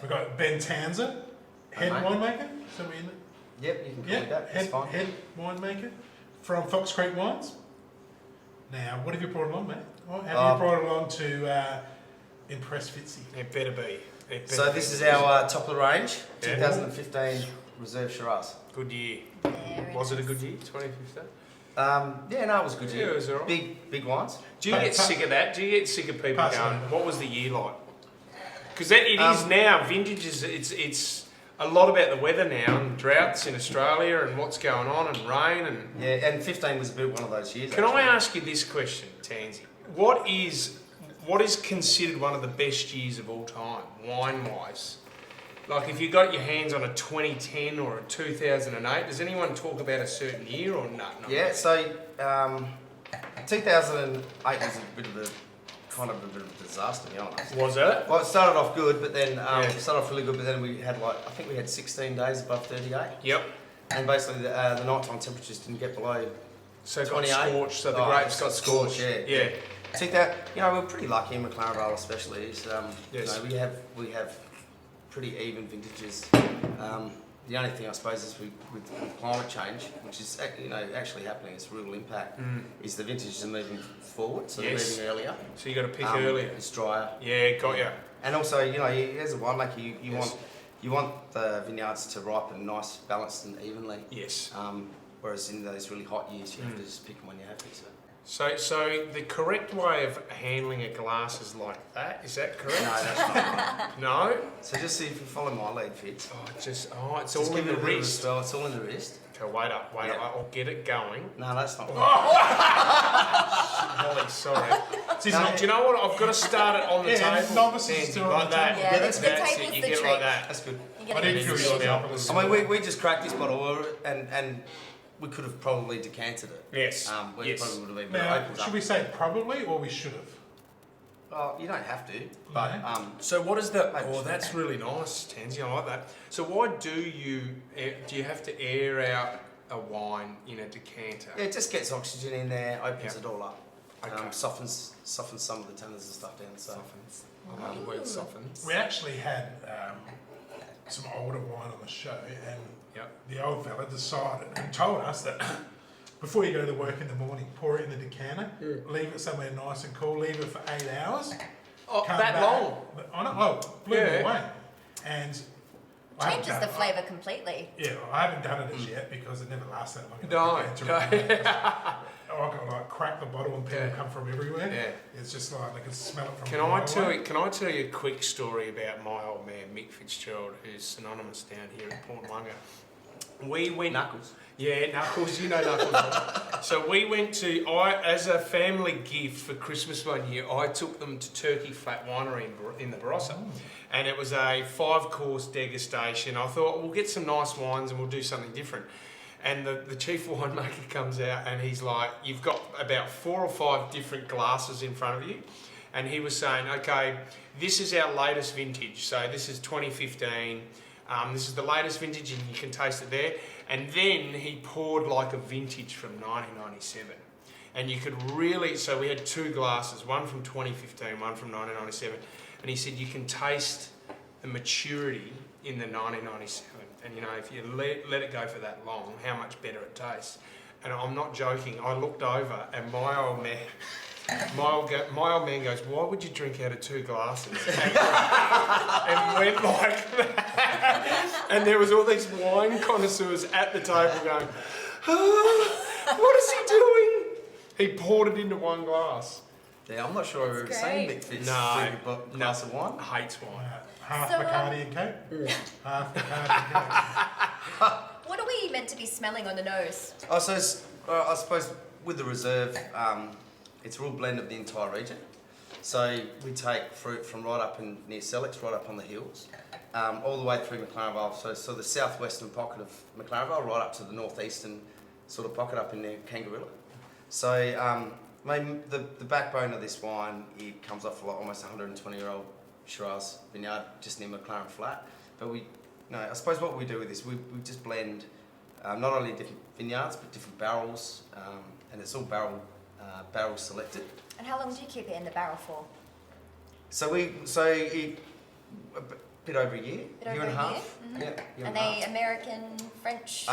We've got Ben Tanzer, head winemaker. So we in it. Yep, you can call it that. That's fine. Head winemaker from Fox Creek Wines. Now, what have you brought along, mate? What have you brought along to impress Fitzy? It better be. So this is our top of the range, 2015 Reserve Shiraz. Good year. Very Was it a nice. good year, 2015? Yeah, no, it was a good year. Yeah, it was all right. Big wines. Do you get sick of that? Do you get sick of people Pass going, on. what was the year like? Because it is now, vintage is, it's a lot about the weather now, and droughts in Australia, and what's going on, and rain, and... Yeah, and 15 was a bit one of those years. Can actually. I ask you this question, Tansy? What is considered one of the best years of all time, wine-wise? Like, if you got your hands on a 2010 or a 2008, does anyone talk about a certain year or not? Yeah, so 2008 was a bit of a disaster, to be honest. Was it? Well, it started off good, but then it started off really good, but then we had I think we had 16 days above 38. Yep. And basically the nighttime temperatures didn't get below So it got 28. scorched, so the grapes got scorched. Yeah. I think that, we're pretty lucky in McLaren Vale especially. Yes. We have pretty even vintages. The only thing I suppose is with climate change, which is actually happening, it's real impact, is the vintages are moving forward, so they're moving earlier. So you got to pick earlier. It's drier. Yeah, got you. And also, as a winemaker, you want the vineyards to ripen nice, balanced and evenly. Yes. Whereas in those really hot years, you have to just pick them when you're happy. So the correct way of handling a glass is like that. Is that correct? No, that's not right. No. So just see if you follow my lead, Fitz. It's all in the wrist. Well, it's all in the wrist. Okay, wait up. I'll get it going. No, that's not right. Holly, sorry. Do you know what? I've got to start it on the table. Novices Fancy, do it like on the that. table. Yeah, That's the it. table's You the get it trick. like that. That's good. You I get didn't it feel in you on the the opposite. I mean, we just cracked this bottle and we could have probably decanted it. Yes. We Yes. probably would have been Now, opened should up. we say probably or we should have? Well, you don't have to, but No. So what is the? Maybe. Oh, that's really nice, Tansy. I like that. So why do you have to air out a wine in a decanter? yeah, it just gets oxygen in there, opens Yep. it all up, Okay. softens some of the tannins and stuff down. So Softens. I love the word softens. We actually had some older wine on the show, and Yep. the old fella decided and told us that before you go to work in the morning, pour it in the decanter, leave it somewhere nice and cool, leave it for 8 hours. Oh, come that back. long? Blew Yeah. me away. And I haven't Changes done the it. flavour completely. Yeah, I haven't done it as yet because it never lasts that long. in No, the no. decanter. I got like crack the bottle and people Yeah. come from everywhere. Yeah. It's just like they can smell it from. Can a I mile tell away. you? Can I tell you a quick story about my old man Mick Fitzgerald, who's synonymous down here in Port Wonga? We went. Knuckles. Yeah, Knuckles. You know Knuckles. Right? So we went to. As a family gift for Christmas one year, I took them to Turkey Flat Winery in the Barossa, and it was a 5-course degustation. I thought we'll get some nice wines and we'll do something different. And the chief winemaker comes out and he's like, you've got about 4 or 5 different glasses in front of you. And he was saying, okay, this is our latest vintage. So this is 2015. This is the latest vintage and you can taste it there. And then he poured like a vintage from 1997. And you could really, so we had 2 glasses, one from 2015, one from 1997. And he said, you can taste the maturity in the 1997. And if you let it go for that long, how much better it tastes. And I'm not joking, I looked over and my old man goes, why would you drink out of 2 glasses? And went like that. And there was all these wine connoisseurs at the table going, what is he doing? He poured it into 1 glass. Yeah, I'm not sure I've ever seen Mick Fitz drink a glass of wine. Hates wine. Half So, Bacardi and Coke. Half Bacardi and Coke. What are we meant to be smelling on the nose? Oh, so I suppose with the reserve, it's a real blend of the entire region. So we take fruit from right up in near Sellex, right up on the hills, all the way through McLaren Vale. So the southwestern pocket of McLaren Vale, right up to the northeastern sort of pocket up in near Kangaroo. So the backbone of this wine, it comes off like almost 120-year-old Shiraz vineyard just near McLaren Flat. But I suppose what we do with this, we just blend not only different vineyards but different barrels, and it's all barrel selected. And how long do you keep it in the barrel for? bit over a year, Bit over year and a a year? half. Mhm. Yeah, year Are and a half. they American, French?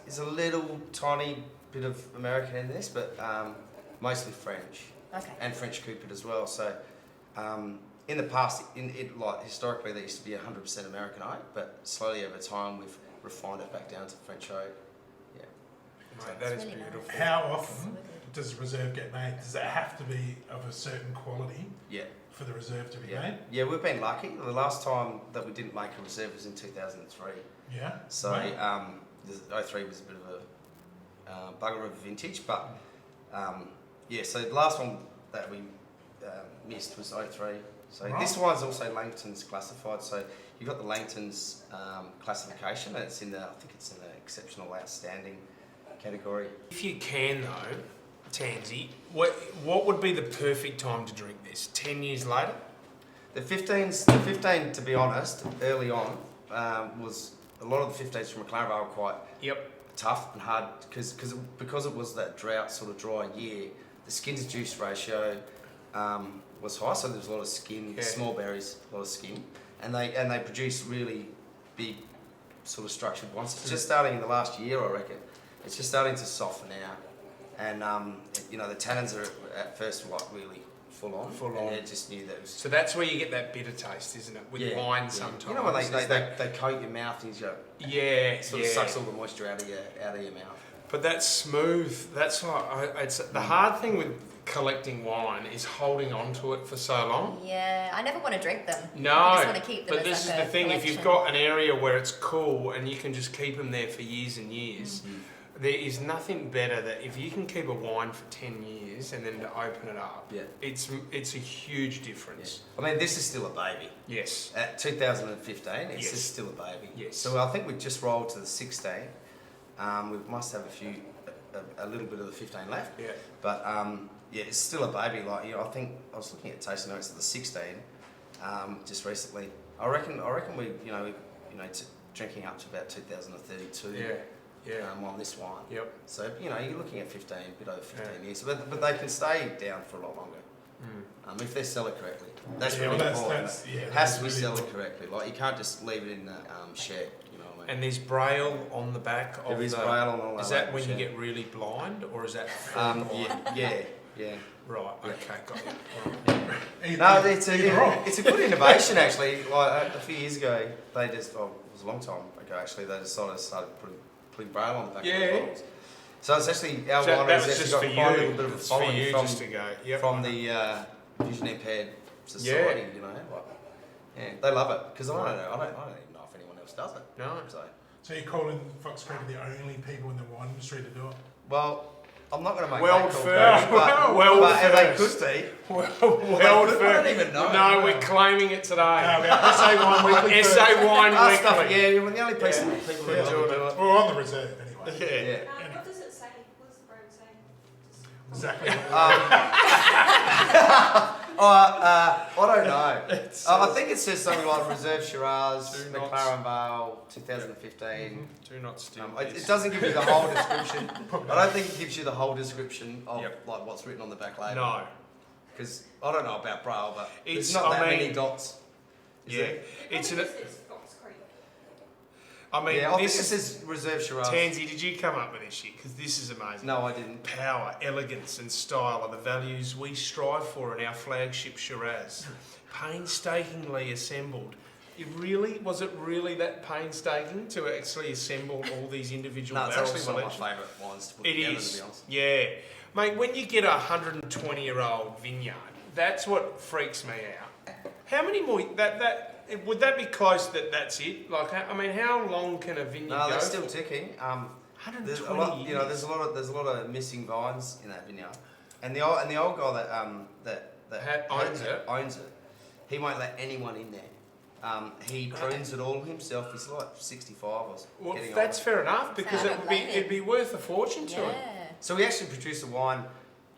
It's a little tiny bit of American in this, but mostly French Okay. and French Coopered as well. So in the past, like historically, they used to be 100% American oak, but slowly over time we've refined it back down to French oak. Yeah. Mate, that is really nice. beautiful. How often does a reserve get made? Does it have to be of a certain quality Yeah. for the reserve to be Yeah. made? Yeah, we've been lucky. The last time that we didn't make a reserve was in 2003. Yeah. So Wow. the 03 was a bit of a bugger of a vintage, but yeah. So the last one that we missed was 03. So Right. this one's also Langton's classified. So you've got the Langton's classification. And it's in the, I think it's in the exceptional outstanding category. If you can though, Tansy, what would be the perfect time to drink this? 10 years later? The 15, to be honest, early on was a lot of the 15s from McLaren Vale were quite Yep. tough and hard because it was that drought sort of dry year. The skin to juice ratio was high, so there was a lot of skin, Yeah. small berries, a lot of skin, and they produce really big sort of structured ones. It's just starting in the last year, I reckon. It's just starting to soften out, and the tannins are at first like really full on. Full and on. I just knew that it was. So that's where you get that bitter taste, isn't it? With wine yeah. sometimes. You know when is that- they coat your mouth and you go, yeah, sort yeah. of sucks all the moisture out of your mouth. But that's smooth. That's why it's the hard thing with collecting wine is holding on to it for so long. Yeah, I never want to drink them. No, I just want to keep them but as this is like the a thing. If you've collection. got an area where it's cool and you can just keep them there for years and years, there is nothing better that if you can keep a wine for 10 years and then to open it up, Yeah. it's a huge difference. I mean, this is still a baby. Yes. At 2015, it's Yes. just still a baby. Yes. So I think we've just rolled to the 16. We must have a little bit of the 15 left. Yeah. But yeah, it's still a baby. Like I think I was looking at tasting notes of the 16 just recently. I reckon we drinking up to about 2032. Yeah. Yeah. On this wine. Yep. So you're looking at 15, a bit over 15 Yeah. years, but they can stay down for a lot longer. If they sell it correctly. That's Yeah, really well, important. yeah, It has that's to be really sold important. correctly. Like you can't just leave it in the shed. You know what I mean? And there's braille on the back of There is the. braille on all Is our that when you labels, yeah. get really blind, or is that full blind? Yeah. Right. Yeah. Okay. Got you. Right. Either- No, it's either or. it's a good innovation actually. Like a few years ago, it was a long time ago actually. They decided to start putting braille on the back of Yeah. the bottles. So it's actually our So winery that has was actually just got for quite a you. little bit of a It's for following you from just to go. Yep. from the vision impaired society. Yeah. You know, yeah, they love it because I don't even know if anyone else does it. No. So you're calling Fox Creek the only people in the wine industry to do it? Well, I'm not going to make World that call, first. but World they first. could be. World I don't first. even know. No, we're claiming it today. No, we are SA Wine Weekly first. SA Wine Us stuff, Weekly. yeah, we're the only people Yeah. who Yeah. do it. We're on the reserve anyway. Yeah. Yeah. What does it say? What does the brand say? Exactly. I don't know. I think it says something like Reserve Shiraz, Do not- McLaren Vale, 2015. Do not steal It this. doesn't give you the whole description. I don't think it gives you the whole description of Yep. like what's written on the back label. No. Because I don't know about Braille, but It's- there's not I that mean- many dots. Is Yeah. there? It's What an. is this Fox Creek? I mean, Yeah, I think it this is. says Reserve Shiraz. Tansy, did you come up with this shit? Because this is amazing. No, I didn't. Power, elegance, and style are the values we strive for in our flagship Shiraz. Painstakingly assembled. Was it really that painstaking to actually assemble all these individual No, it's barrel actually one of my selections? favourite wines to put It together, is, to be honest. yeah. Mate, when you get a 120-year-old vineyard, that's what freaks me out. How many more? Would that be close? That's it. Like, I mean, how long can a vineyard No, go? they're still for? ticking. 120 There's a lot, years. there's a lot of missing vines in that vineyard, and the old guy that owns it, he won't let anyone in there. He prunes it all himself. He's like 65 or Well, getting that's on. fair enough because I don't blame him. it'd be worth a fortune to him. Yeah. So we actually produce a wine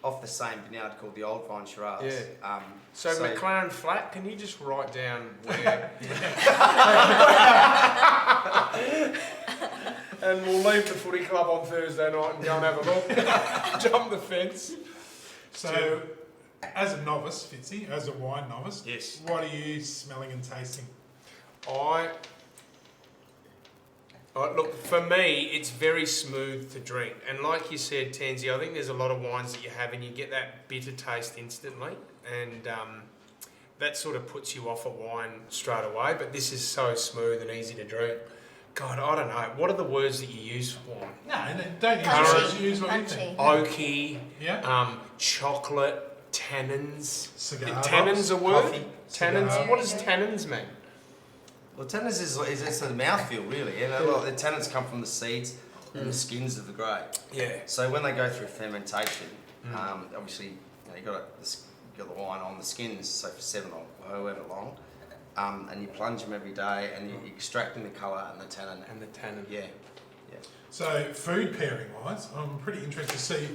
off the same vineyard called the Old Vine Shiraz. Yeah. So McLaren Flat, can you just write down where? And we'll leave the footy club on Thursday night and go and have a look. Jump the fence. So, as a novice, Fitzy, as a wine novice, Yes. what are you smelling and tasting? Look, for me, it's very smooth to drink. And like you said, Tansy, I think there's a lot of wines that you have and you get that bitter taste instantly. And that sort of puts you off a wine straight away. But this is so smooth and easy to drink. God, I don't know. What are the words that you use for wine? No, don't Punchy. use what you think. Oaky, Yeah. chocolate, tannins. Cigar Tannins a box, word? coffee. Tannins. Cigar. What does tannins mean? Well, tannins is it's the mouthfeel, really. You know, like, the tannins come from the seeds and the skins of the grape. Yeah. So when they go through fermentation, obviously you got the wine on the skins, so for 7 or however long, and you plunge them every day, and you're extracting the colour and the tannin. And the tannin. Yeah. So food pairing wise, I'm pretty interested to see.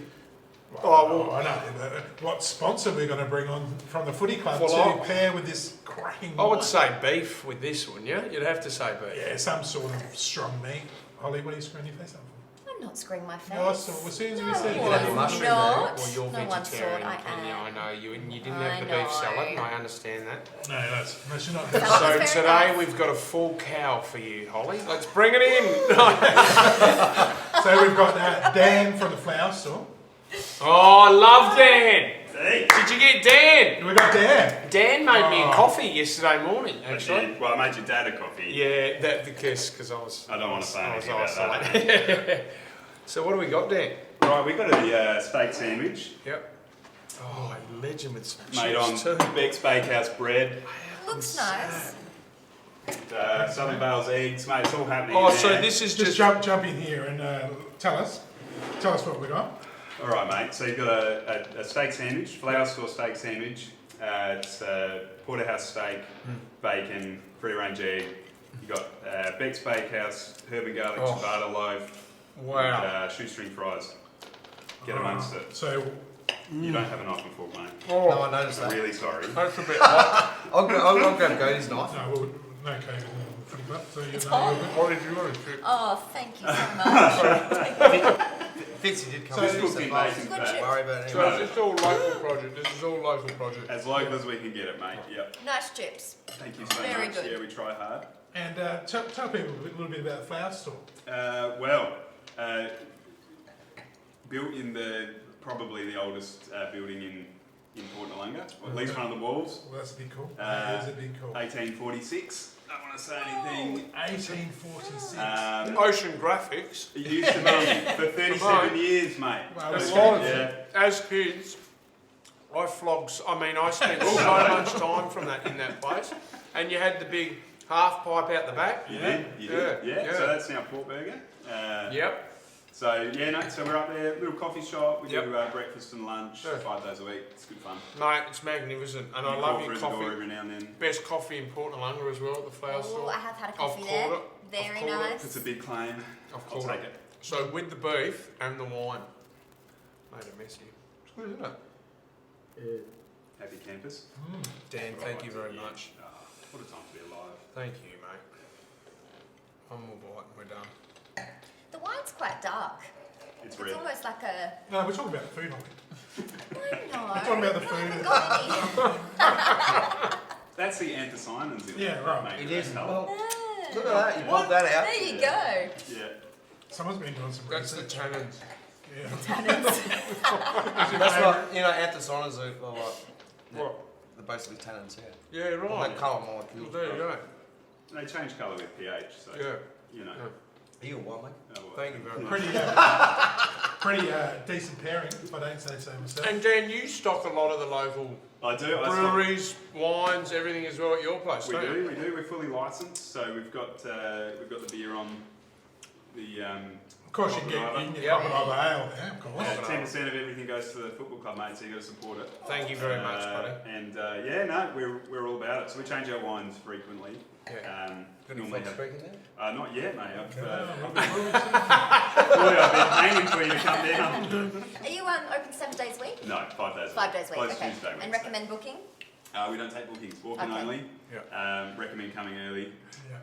Oh, I know. What sponsor we're going to bring on from the footy club Well, to pair with this cracking I would wine? say beef with this one, yeah? You'd have to say beef. Yeah, some sort of strong meat. Holly, what are you screwing your face up for? I'm not screwing my face. No, I saw, as soon as we No, said you I'm have a that. mushroom not. Well, you're No one vegetarian, thought I Kenya, I am. know you, and you didn't I have the know. beef salad, and I understand that. No, that's you're not. That So was very today nice. we've got a full cow for you, Holly. Let's bring it in. So we've got Dan from the flower store. Oh, I love Dan. Hey, Did you get Dan? We've got Dan. Dan made me a Oh. coffee yesterday morning, I actually. did. Well, I made your dad a coffee. Yeah, that because I was. I don't want to say I was anything about that. isolated. So what do we got, Dan? Right, we got a steak sandwich Yep. Oh, a legend with some made on chips too. Beck's Bakehouse bread, Looks nice. Southern Bales eggs, mate. It's all happening. Oh, in so there. this is Just just jump in here and tell us what we got. All right, mate. So you've got a steak sandwich, flour store steak sandwich. It's porterhouse steak, bacon, free-range egg. You got Beck's Bakehouse herb and garlic Oh. ciabatta loaf, wow. and shoestring fries. Get amongst it. So You don't have a knife and fork, mate. No, Oh, I noticed I'm that. really sorry. that's a bit hot. I'll grab Cody's knife. no, well, no COVID in the footy club. So It's you're hot. What did you want? Oh, thank you so much. Fitzy did come So in. Just so cooked in far. bacon Good fat. chip. Worry about it So anyway. this is all local project. This is all local project. As local as we can get it, mate. Yep. Nice chips. Thank you so Very much. good. Yeah, we try hard. And tell people a little bit about the flower store. Built in probably the oldest building in Port Nalunga, or at least one of the walls, Well, that's a big call. Uh, That is a big call. 1846. Don't want to say anything. 1846. Ocean Graphics. It used to be for 37 years, mate. Wow, That's that's right. Yeah. As kids, I spent so much time from that in that place, and you had the big half pipe out the back. You did? You did? Yeah, Yeah. yeah. So that's now Port Burger. Yep. So yeah, no. So we're up there, little coffee shop. We Yep. do breakfast and lunch Yeah. 5 days a week. It's good fun. Mate, it's magnificent, and I You love call your through the door coffee. every now and then. Best coffee in Port Nalunga as well at the flower Oh, store. I have had a I've coffee called there. it. Very I've called it. nice. It's a big claim. I've I'll called take it. it. So with the beef and the wine, made a mess here. It's good, isn't it? Happy campus. Dan, thank you very much. Oh, what a time to be alive. Thank you, mate. One more bite and we're done. The wine's quite dark. It's It's red. almost like a. No, we're talking about the food. Aren't we? No. We're talking about the I haven't food. got any. That's the anthocyanins in it. Yeah, right. Make It it is. that colour. Well, look at that. You pulled that out. There you go. Yeah. Someone's been doing some That's the research. tannins. Yeah. Tannins. That's what, anthocyanins are like, What? they're basically tannins, yeah. Yeah, Well, right. that colour molecule. Well, there you go. They change colour with pH, so Yeah. you know. Yeah. Are you a white mate? Oh, well. Thank you very much. Pretty decent pairing, if I don't say so myself. And Dan, you stock a lot of the local I do. breweries, wines, everything as well at your place, We don't you? do. We do. We're fully licensed, so we've got the beer on the. Of course, you can get Yeah. Crocodile Ale there, of course. 10% of everything goes to the football club, mate. So you got to support it. Thank you very much, buddy. And yeah, no, we're all about it. So we change our wines frequently. Yeah. Got any Normally Fox have, speaking there? not yet, mate. I've Yeah, boy, I've been hanging for you to come down. Are you open 7 days a week? No, 5 days. 5 days a week. Close Okay. Tuesday, And Wednesday. recommend booking? We don't take bookings. Walk-in Okay. only. Yeah. Recommend coming early.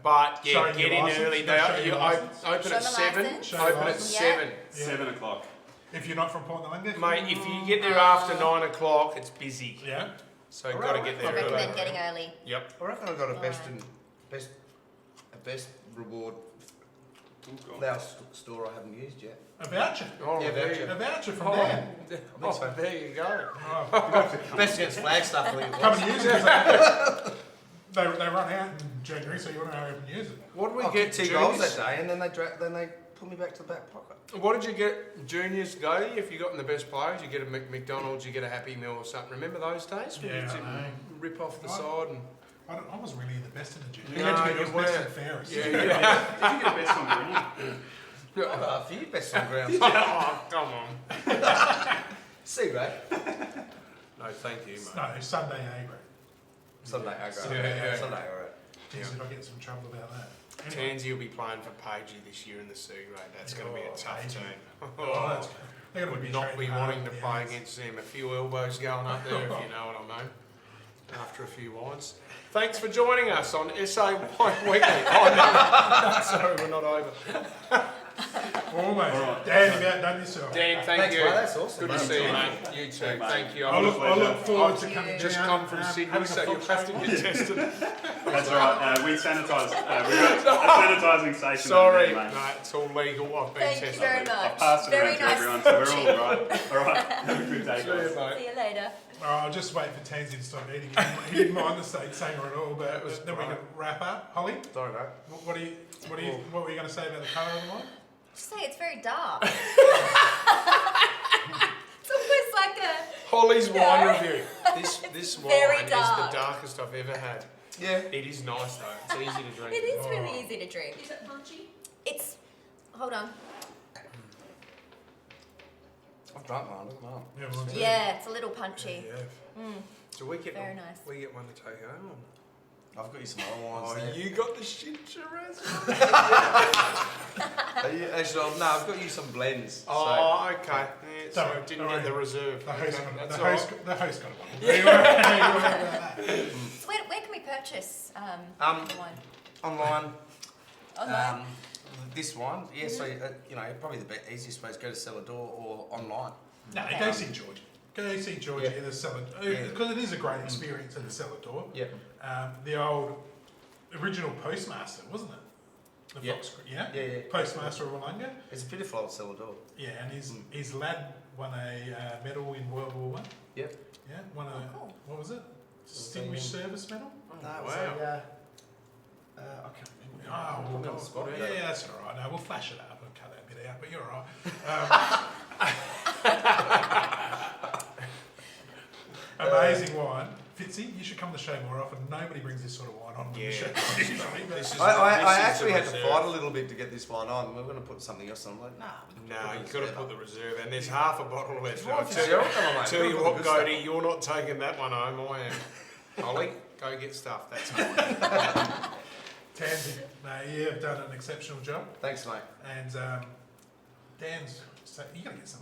But yeah, Showing get your in license? early. No, show You your license. open Show at the 7. license. Show Open at license. 7. Yeah. 7 o'clock. If you're not from Port Nalunga. Mate, if you get there after 9 o'clock, it's busy. Yeah. So you've got to get I there early. recommend getting early. Yep. I reckon I've got a best best reward Oh, God. flower store I haven't used yet. A voucher. Oh, Yeah, there voucher. you A voucher from Oh, Dan. oh, there you go. Oh, Best against Flagstaff, I think it come was. and use it 'cause they run out in January, so you want to hurry up and use it. What did we I get kicked 2 goals juniors? that day, and then they put me back to the back pocket. What did you get juniors go? If you got in the best players, you get a McDonald's, you get a Happy Meal or something. Remember those days? When Yeah, you I did know. rip off the I- side and I wasn't really the best in the junior. No, I you was best weren't. and fairest. yeah. Did you get a best on ground? I got a few best on ground. Oh, come on. See, Ray. No, thank you, mate. No, Sunday A grade. Sunday, I go. Yeah. Sunday, alright. Jeez, if I get some trouble about that. Tansy will be playing for Pagey this year in the C grade. That's going to be a tough Pagey. team. Oh, that's good. They're going to Would be not be training hard wanting to for the play others. against them. A few elbows going up there, if you know what I mean. After a few wines. Thanks for joining us on SA Wine Weekly. Oh, no. Sorry, we're not over. Almost. All right. Dan, you've outdone yourself. Dan, thank Thanks, you. mate. That's awesome. Good to mate. see you, mate. You too. Thanks, mate. Thank you. I look forward to Thank coming you. just down, come from Sydney, having a so you'll Fox have to Creek get tested. That's right. We sanitise. We've got a sanitising station. Sorry, over there, mate. no, it's all legal. I've been Thank you tested. very I've much. passed it Very around to nice. everyone, so we're all right. All right. Have a good day, See you, guys. mate. See you later. I'll just wait for Tansy to stop eating. He didn't mind the state singer at all, but That was then we great. can wrap up. Holly, Sorry, mate. what were you going to say about the colour of the wine? Just say it's very dark. It's almost like a. Holly's No. wine review. This wine very is the dark. darkest I've ever had. Yeah. It is nice though. It's easy to drink. It is Oh. really easy to drink. Is it punchy? It's. Hold on. I've drunk mine, doesn't matter. Yeah, well, Yeah, it's a little punchy. Yeah. Mm. Do we get Very one? nice. We get one to take home. I've got you some other wines Oh, there. you got the shit, Shiraz. Actually, no, I've got you some blends. Oh, okay. Yeah, so Don't- didn't don't get the worry. reserve. The Okay, host, that's the all host, right. the host got one. Don't worry about that. So where can we purchase Um, the wine? Online. Online? This one, yeah. So probably the easiest way is go to Cellar Door or online. No, go see Georgie. Go see Georgie Yeah. at the cellar, Yeah. because it is a great experience at the cellar door. Yeah. The old original postmaster, wasn't it? The Yeah. Fox Creek, yeah? Yeah. Postmaster of Wollonga. It's a beautiful old Cellar Door. Yeah, and his lad won a medal in World War One. Yep. Yeah, won a, Oh, cool. what was it? Distinguished Service Medal? No, it wow. was a, I can't remember. Oh, Put me on the God. spot. Yeah, that's all right. No, we'll flash it up and cut that bit out, but you're all right. Amazing wine. Fitzy, you should come to the show more often. Nobody brings this sort of wine on the Yeah. show usually. But This is- I this is actually the had to reserve. fight a little bit to get this one on. We were going to put something else on. I'm like, nah. No, you've got to put the reserve, and there's half a bottle left. Right, I'll Fitzgerald, come on, mate. tell you Put what, the good stuff. Goaty, you're not taking that one home. I am. Holly, go get stuff. That's fine. Tansy, no, you have done an exceptional job. Thanks, mate. And Dan's, so you got to get some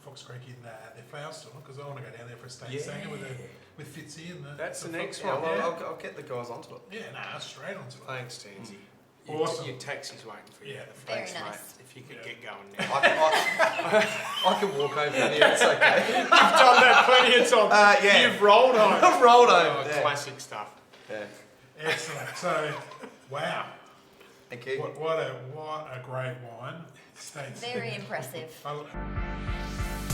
Fox Creek in their flower store because I want to go down there for a steak singer with Fitzy and the. That's the Fox- next Yeah, one. well, I'll get the guys onto it. Yeah, no, straight onto it. Thanks, Tansy. Awesome. Your taxi's waiting for you. Yeah. Very Thanks, nice. mate. If you could get going now. I can walk over here. It's okay. You've done that plenty of times. Yeah. You've rolled home. I've rolled Oh, over. Yeah. classic stuff. Yeah. Excellent. So, wow, Thank you. what a great wine. States. Very impressive. I-